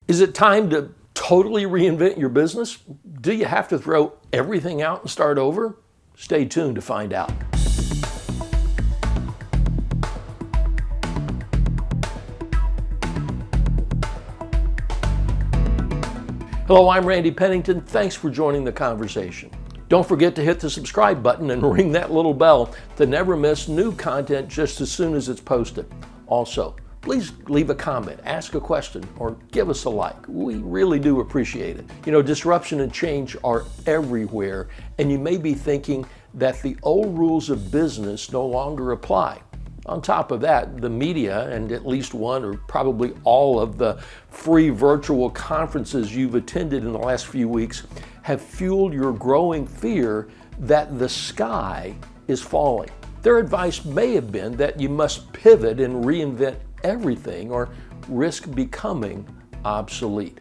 Is it time to totally reinvent your business? Do you have to throw everything out and start over? Stay tuned to find out. Hello, I'm Randy Pennington. Thanks for joining the conversation. Don't forget to hit the subscribe button and ring that little bell to never miss new content just as soon as it's posted. Also, please leave a comment, ask a question, or give us a like. We really do appreciate it. You know, disruption and change are everywhere, and you may be thinking that the old rules of business no longer apply. On top of that, the media and at least one or probably all of the free virtual conferences you've attended in the last few weeks have fueled your growing fear that the sky is falling. Their advice may have been that you must pivot and reinvent everything or risk becoming obsolete.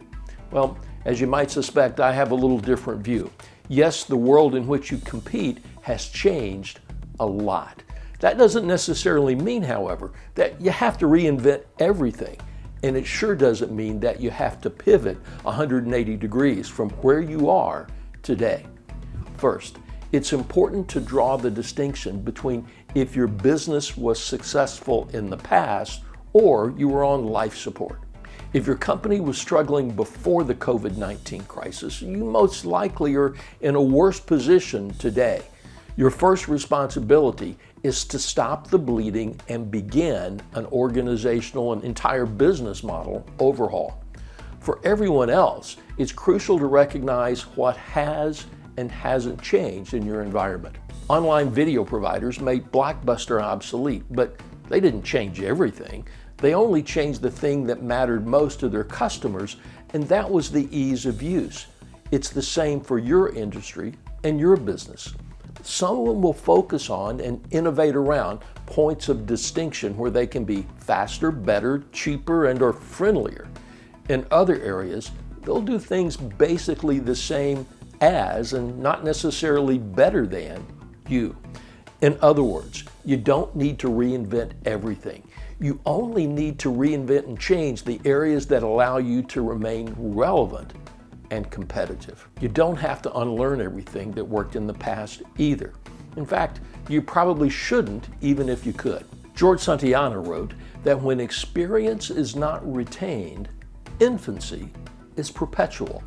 Well, as you might suspect, I have a little different view. Yes, the world in which you compete has changed a lot. That doesn't necessarily mean, however, that you have to reinvent everything. And it sure doesn't mean that you have to pivot 180 degrees from where you are today. First, it's important to draw the distinction between if your business was successful in the past or you were on life support. If your company was struggling before the COVID-19 crisis, you most likely are in a worse position today. Your first responsibility is to stop the bleeding and begin an organizational and entire business model overhaul. For everyone else, it's crucial to recognize what has and hasn't changed in your environment. Online video providers made Blockbuster obsolete, but they didn't change everything. They only changed the thing that mattered most to their customers, and that was the ease of use. It's the same for your industry and your business. Someone will focus on and innovate around points of distinction where they can be faster, better, cheaper, and/or friendlier. In other areas, they'll do things basically the same as and not necessarily better than you. In other words, you don't need to reinvent everything. You only need to reinvent and change the areas that allow you to remain relevant and competitive. You don't have to unlearn everything that worked in the past either. In fact, you probably shouldn't, even if you could. George Santayana wrote that when experience is not retained, infancy is perpetual.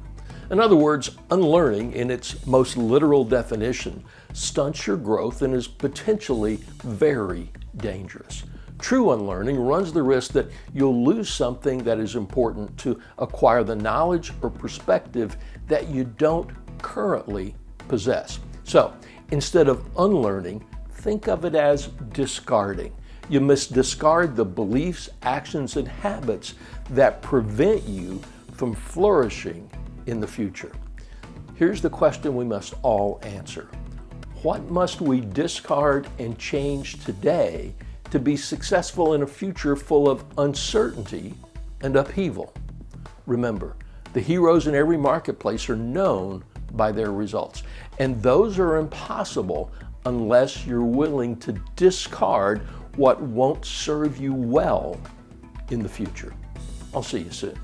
In other words, unlearning in its most literal definition stunts your growth and is potentially very dangerous. True unlearning runs the risk that you'll lose something that is important to acquire the knowledge or perspective that you don't currently possess. So instead of unlearning, think of it as discarding. You must discard the beliefs, actions, and habits that prevent you from flourishing in the future. Here's the question we must all answer. What must we discard and change today to be successful in a future full of uncertainty and upheaval? Remember, the heroes in every marketplace are known by their results, and those are impossible unless you're willing to discard what won't serve you well in the future. I'll see you soon.